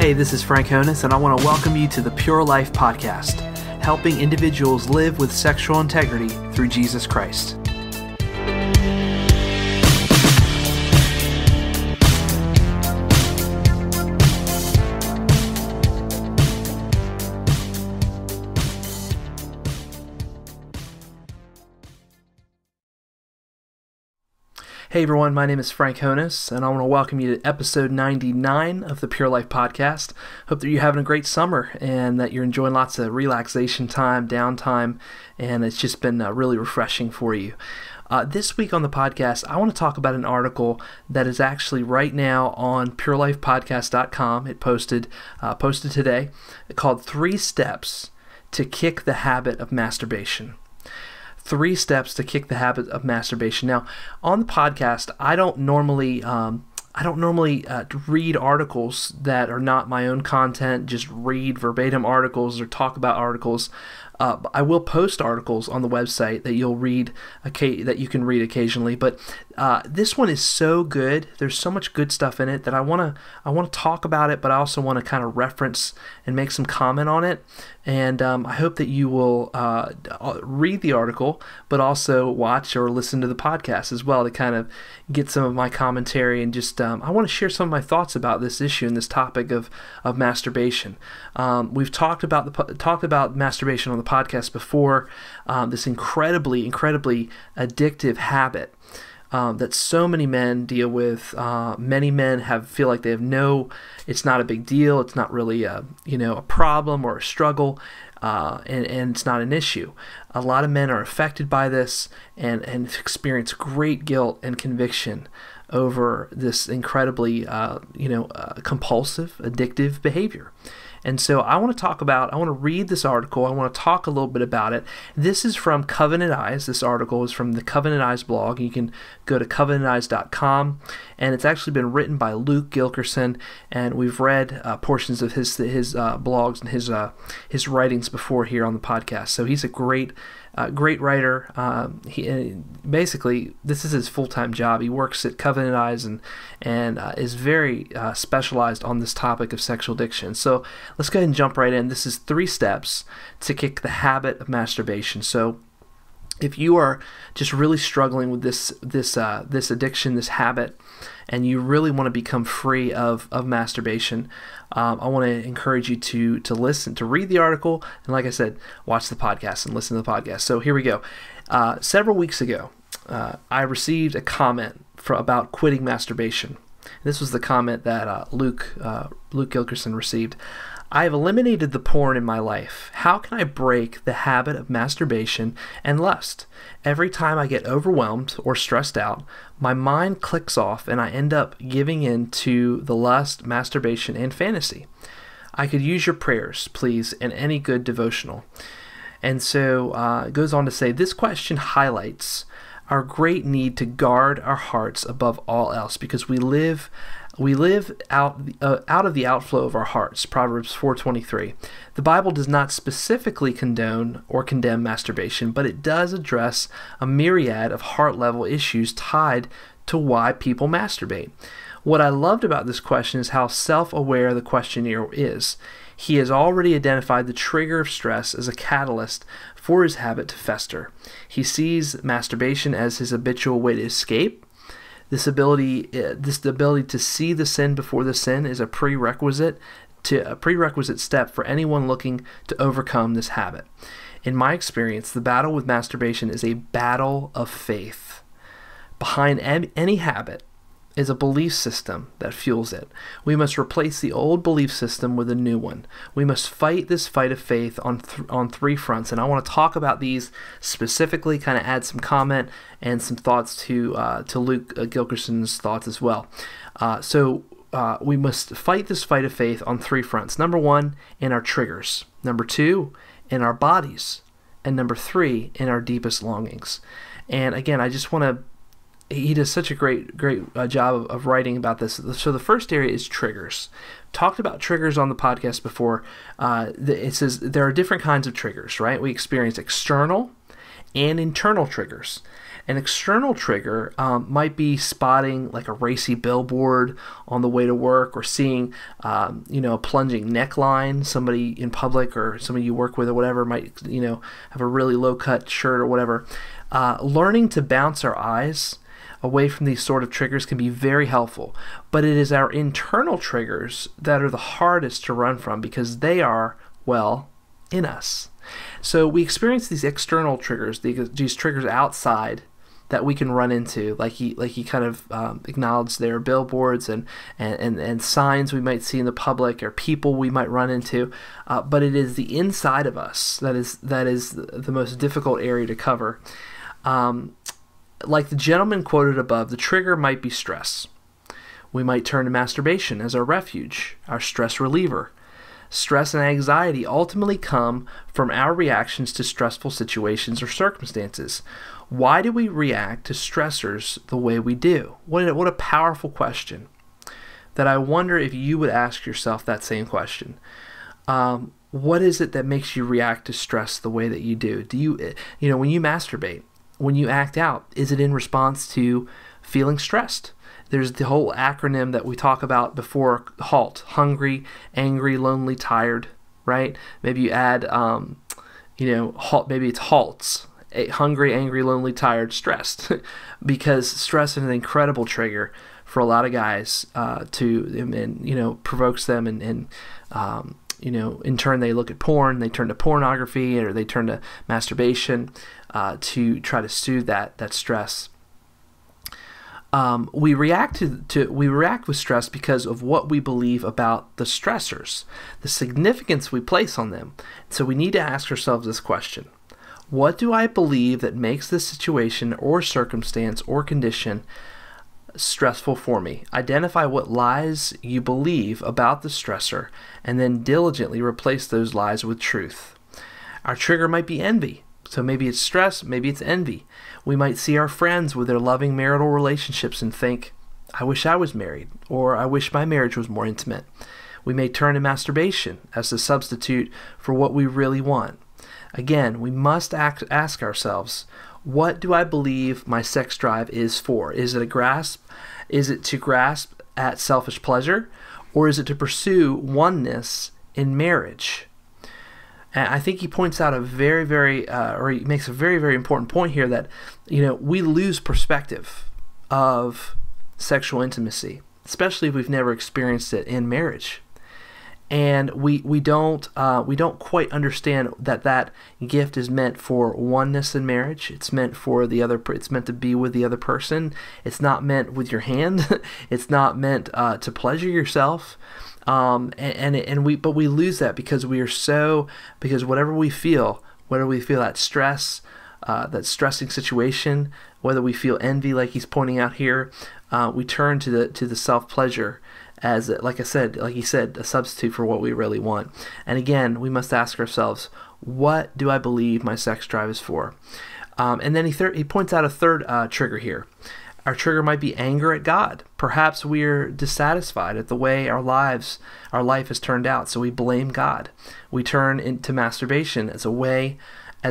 Hey, this is Frank Honus, and I want to welcome you to the Pure Life Podcast, helping individuals live with sexual integrity through Jesus Christ. Hey everyone, my name is Frank Honus, and I want to welcome you to episode 99 of the Pure Life Podcast. Hope that you're having a great summer and that you're enjoying lots of relaxation time, downtime, and it's just been really refreshing for you. This week on the podcast, I want to talk about an article that is actually right now on purelifepodcast.com. It posted today, called 3 Steps to Kick the Habit of Masturbation. 3 steps to kick the habit of masturbation. Now, on the podcast, I don't normally read articles that are not my own content. Just read verbatim articles or talk about articles. I will post articles on the website that you'll read, that you can read occasionally. But this one is so good. There's so much good stuff in it that I want to talk about it, but I also want to kind of reference and make some comment on it. And I hope that you will read the article, but also watch or listen to the podcast as well to kind of get some of my commentary and just I want to share some of my thoughts about this issue and this topic of masturbation. We've talked about masturbation on the podcast before. This incredibly addictive habit that so many men deal with. Many men feel like it's not a big deal. It's not really a problem or a struggle, and it's not an issue. A lot of men are affected by this and experience great guilt and conviction over this incredibly compulsive, addictive behavior. And so I want to read this article. I want to talk a little bit about it. This is from Covenant Eyes. This article is from the Covenant Eyes blog. You can go to covenanteyes.com, and it's actually been written by Luke Gilkerson, and we've read portions of his blogs and his writings before here on the podcast. So he's a great writer. Basically, this is his full-time job. He works at Covenant Eyes and is very specialized on this topic of sexual addiction. So let's go ahead and jump right in. This is 3 steps to kick the habit of masturbation. So if you are just really struggling with this addiction, this habit, and you really want to become free of masturbation, I want to encourage you to listen, to read the article, and like I said, watch the podcast and listen to the podcast. So here we go. Several weeks ago, I received a comment about quitting masturbation. This was the comment that Luke Gilkerson received. I have eliminated the porn in my life. How can I break the habit of masturbation and lust? Every time I get overwhelmed or stressed out, my mind clicks off and I end up giving in to the lust, masturbation, and fantasy. I could use your prayers, please, and any good devotional. And so it goes on to say, this question highlights our great need to guard our hearts above all else, because we live out of the outflow of our hearts. Proverbs 4:23. The Bible does not specifically condone or condemn masturbation, but it does address a myriad of heart-level issues tied to why people masturbate. What I loved about this question is how self-aware the questioner is. He has already identified the trigger of stress as a catalyst for his habit to fester. He sees masturbation as his habitual way to escape. This ability to see the sin before the sin is a prerequisite step for anyone looking to overcome this habit. In my experience, the battle with masturbation is a battle of faith. Behind any habit is a belief system that fuels it. We must replace the old belief system with a new one. We must fight this fight of faith on 3 fronts, and I want to talk about these specifically, kind of add some comment and some thoughts to Luke Gilkerson's thoughts as well. We must fight this fight of faith on 3 fronts. Number 1, in our triggers. Number 2, in our bodies. And number 3, in our deepest longings. And again, I just want to he does such a great job of writing about this. So the first area is triggers. Talked about triggers on the podcast before. It says there are different kinds of triggers, right? We experience external and internal triggers. An external trigger might be spotting like a racy billboard on the way to work, or seeing a plunging neckline. Somebody in public or somebody you work with or whatever might have a really low cut shirt or whatever. Learning to bounce our eyes away from these sort of triggers can be very helpful, but it is our internal triggers that are the hardest to run from, because they are, well, in us. So we experience these external triggers, these triggers outside that we can run into, like he kind of acknowledged there, billboards and signs we might see in the public, or people we might run into, but it is the inside of us that is the most difficult area to cover. Like the gentleman quoted above, the trigger might be stress. We might turn to masturbation as our refuge, our stress reliever. Stress and anxiety ultimately come from our reactions to stressful situations or circumstances. Why do we react to stressors the way we do? What a powerful question, that I wonder if you would ask yourself that same question. What is it that makes you react to stress the way that you do? Do you when you masturbate, when you act out, is it in response to feeling stressed? There's the whole acronym that we talk about before, HALT: hungry, angry, lonely, tired, right? Maybe you add, HALT, maybe it's HALTs: hungry, angry, lonely, tired, stressed, because stress is an incredible trigger for a lot of guys, provokes them, and in turn they look at porn, they turn to pornography, or they turn to masturbation to try to soothe that stress. We react with stress because of what we believe about the stressors, the significance we place on them. So we need to ask ourselves this question: what do I believe that makes this situation or circumstance or condition stressful for me? Identify what lies you believe about the stressor, and then diligently replace those lies with truth. Our trigger might be envy. So maybe it's stress, maybe it's envy. We might see our friends with their loving marital relationships and think, I wish I was married, or I wish my marriage was more intimate. We may turn to masturbation as a substitute for what we really want. Again, we must ask ourselves, what do I believe my sex drive is for? Is it to grasp at selfish pleasure, or is it to pursue oneness in marriage? And I think he points out he makes a very, very important point here, that, we lose perspective of sexual intimacy, especially if we've never experienced it in marriage. And we don't quite understand that gift is meant for oneness in marriage. It's meant for it's meant to be with the other person. It's not meant with your hand. It's not meant to pleasure yourself. But we lose that because whatever we feel, whether we feel that stress, that stressing situation, whether we feel envy, like he's pointing out here, we turn to the self-pleasure as, like he said, a substitute for what we really want. And again, we must ask ourselves, what do I believe my sex drive is for? And then he points out a third trigger here. Our trigger might be anger at God. Perhaps we're dissatisfied at the way our life has turned out, so we blame God. We turn into masturbation as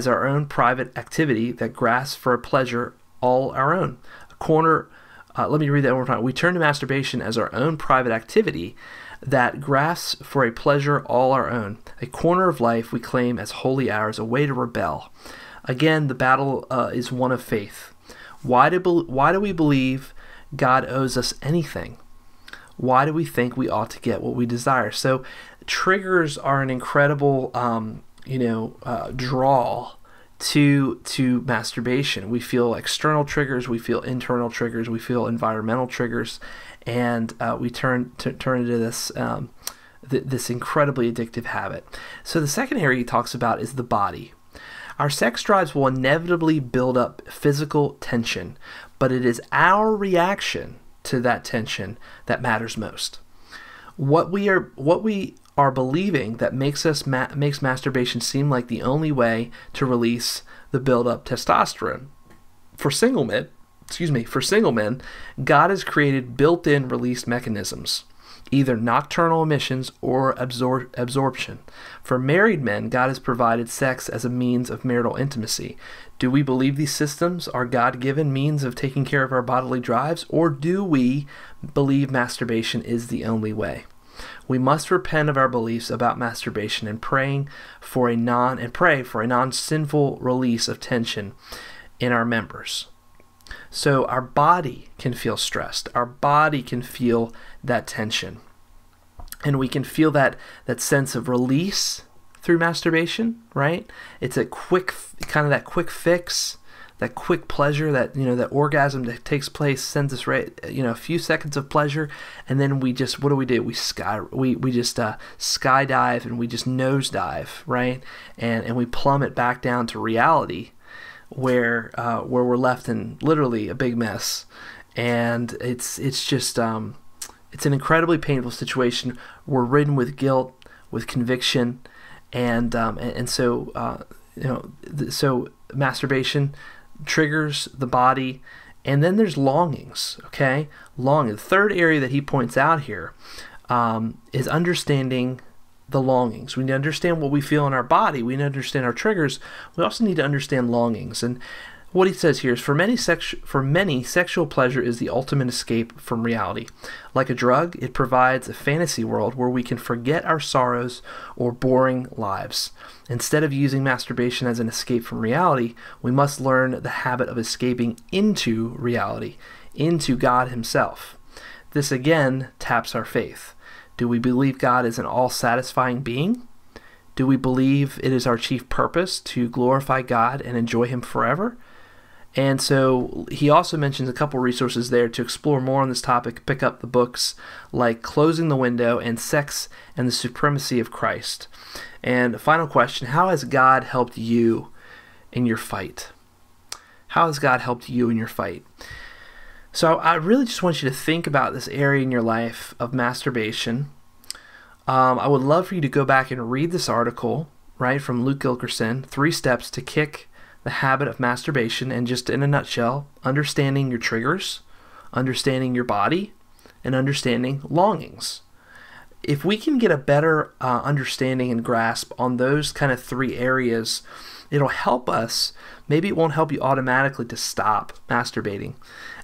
our own private activity that grasps for a pleasure all our own. Let me read that one more time. We turn to masturbation as our own private activity that grasps for a pleasure all our own, a corner of life we claim as wholly ours, a way to rebel. Again, the battle is one of faith. Why do we believe God owes us anything? Why do we think we ought to get what we desire? So triggers are an incredible draw to masturbation. We feel external triggers, we feel internal triggers, we feel environmental triggers, and we turn into this incredibly addictive habit. So the second area he talks about is the body. Our sex drives will inevitably build up physical tension, but it is our reaction to that tension that matters most. What we are believing that makes masturbation seem like the only way to release the build-up testosterone. For single men, God has created built-in release mechanisms. either nocturnal emissions or absorption. For married men, God has provided sex as a means of marital intimacy. Do we believe these systems are God-given means of taking care of our bodily drives, or do we believe masturbation is the only way? We must repent of our beliefs about masturbation and pray for a non-sinful release of tension in our members. So our body can feel stressed. Our body can feel that tension. And we can feel that sense of release through masturbation, right? It's a quick, kind of that quick fix, that quick pleasure, that, that orgasm that takes place sends us right, a few seconds of pleasure, and then we just, what do? We just skydive and we just nosedive, right? And we plummet back down to reality, where we're left in literally a big mess, and it's just it's an incredibly painful situation. We're ridden with guilt, with conviction, and so so masturbation triggers the body, and then there's longings. Okay, longing. The third area that he points out here is understanding the longings. We need to understand what we feel in our body. We need to understand our triggers. We also need to understand longings. And what he says here is, for many, sexual pleasure is the ultimate escape from reality. Like a drug, it provides a fantasy world where we can forget our sorrows or boring lives. Instead of using masturbation as an escape from reality, we must learn the habit of escaping into reality, into God himself. This again taps our faith. Do we believe God is an all-satisfying being? Do we believe it is our chief purpose to glorify God and enjoy him forever? And so he also mentions a couple resources there to explore more on this topic. Pick up the books like Closing the Window and Sex and the Supremacy of Christ. And final question, how has God helped you in your fight? How has God helped you in your fight? So I really just want you to think about this area in your life of masturbation. I would love for you to go back and read this article, right, from Luke Gilkerson, 3 Steps to Kick the Habit of Masturbation, and just in a nutshell, understanding your triggers, understanding your body, and understanding longings. If we can get a better understanding and grasp on those kind of 3 areas, it'll help us. Maybe it won't help you automatically to stop masturbating.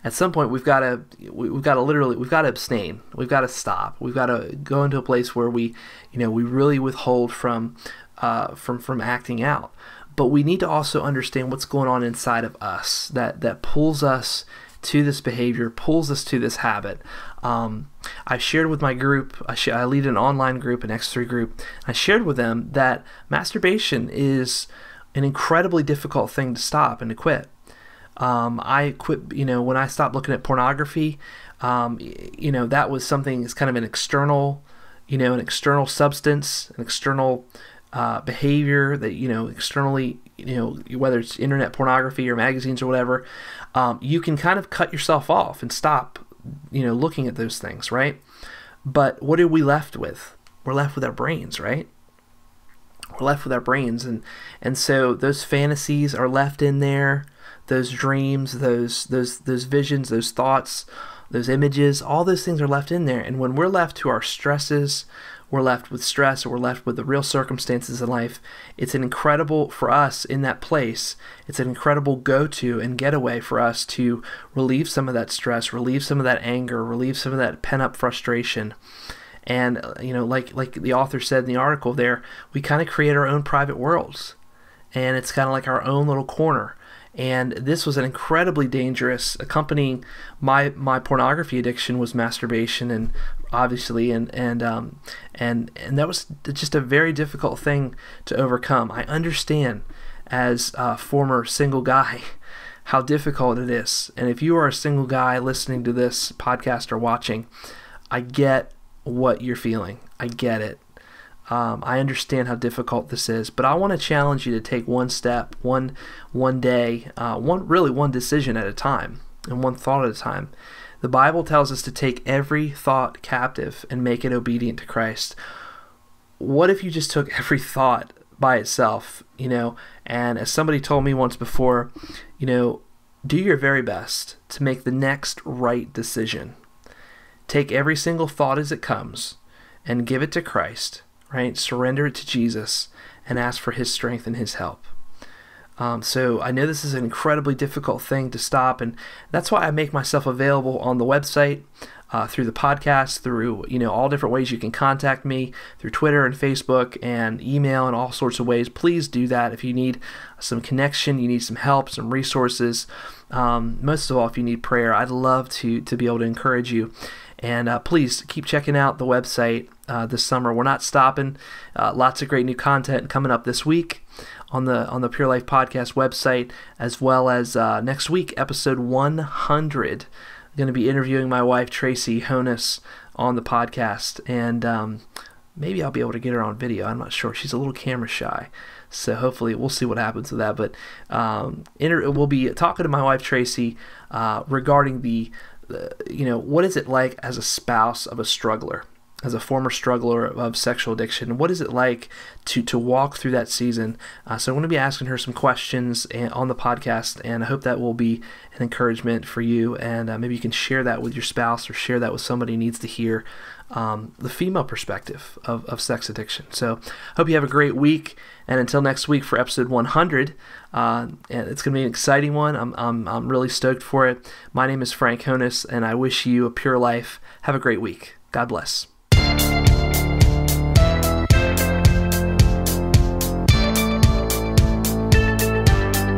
At some point, we've got to abstain. We've got to stop. We've got to go into a place where we really withhold from acting out. But we need to also understand what's going on inside of us that pulls us to this behavior, pulls us to this habit. I shared with my group, I lead an online group, an X3 group. I shared with them that masturbation is an incredibly difficult thing to stop and to quit. I quit, when I stopped looking at pornography, that was something, it's kind of an external substance, an external behavior that, externally, whether it's internet pornography or magazines or whatever, you can kind of cut yourself off and stop, looking at those things, right? But what are we left with? We're left with our brains, right? We're left with our brains, and so those fantasies are left in there, those dreams, those visions, those thoughts, those images, all those things are left in there. And when we're left to our stresses, we're left with stress, or we're left with the real circumstances in life, it's an incredible, for us in that place, it's an incredible go-to and getaway for us to relieve some of that stress, relieve some of that anger, relieve some of that pent-up frustration. And, like the author said in the article there, we kind of create our own private worlds. And it's kind of like our own little corner. And this was an incredibly dangerous, accompanying my pornography addiction was masturbation, and obviously, and that was just a very difficult thing to overcome. I understand, as a former single guy, how difficult it is. And if you are a single guy listening to this podcast or watching, I get what you're feeling. I get it. I understand how difficult this is, but I want to challenge you to take one step, one day, one decision at a time, and one thought at a time. The Bible tells us to take every thought captive and make it obedient to Christ. What if you just took every thought by itself, and as somebody told me once before, do your very best to make the next right decision. take every single thought as it comes and give it to Christ, right? Surrender it to Jesus and ask for his strength and his help. So I know this is an incredibly difficult thing to stop, and that's why I make myself available on the website, through the podcast, through all different ways you can contact me, through Twitter and Facebook and email and all sorts of ways. Please do that if you need some connection, you need some help, some resources. Most of all, if you need prayer, I'd love to be able to encourage you. And please keep checking out the website this summer. We're not stopping. Lots of great new content coming up this week on the Pure Life Podcast website, as well as next week, episode 100. I'm going to be interviewing my wife, Tracy Honus, on the podcast, and maybe I'll be able to get her on video. I'm not sure. She's a little camera shy, so hopefully we'll see what happens with that. But we'll be talking to my wife, Tracy, regarding what is it like as a spouse of a struggler, as a former struggler of sexual addiction? What is it like to walk through that season? So I'm going to be asking her some questions on the podcast, and I hope that will be an encouragement for you, and maybe you can share that with your spouse or share that with somebody who needs to hear the female perspective of sex addiction. So hope you have a great week, and until next week for episode 100, and it's going to be an exciting one. I'm really stoked for it. My name is Frank Honus, and I wish you a pure life. Have a great week. God bless.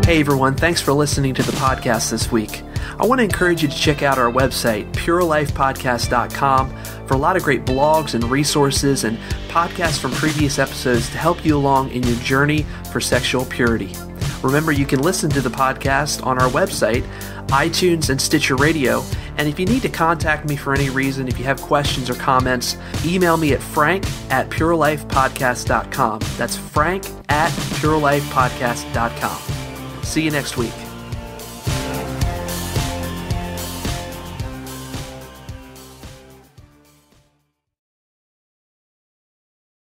Hey everyone, thanks for listening to the podcast this week. I want to encourage you to check out our website, purelifepodcast.com, for a lot of great blogs and resources and podcasts from previous episodes to help you along in your journey for sexual purity. Remember, you can listen to the podcast on our website, iTunes, and Stitcher Radio. And if you need to contact me for any reason, if you have questions or comments, email me at frank@purelifepodcast.com. That's frank@purelifepodcast.com. See you next week.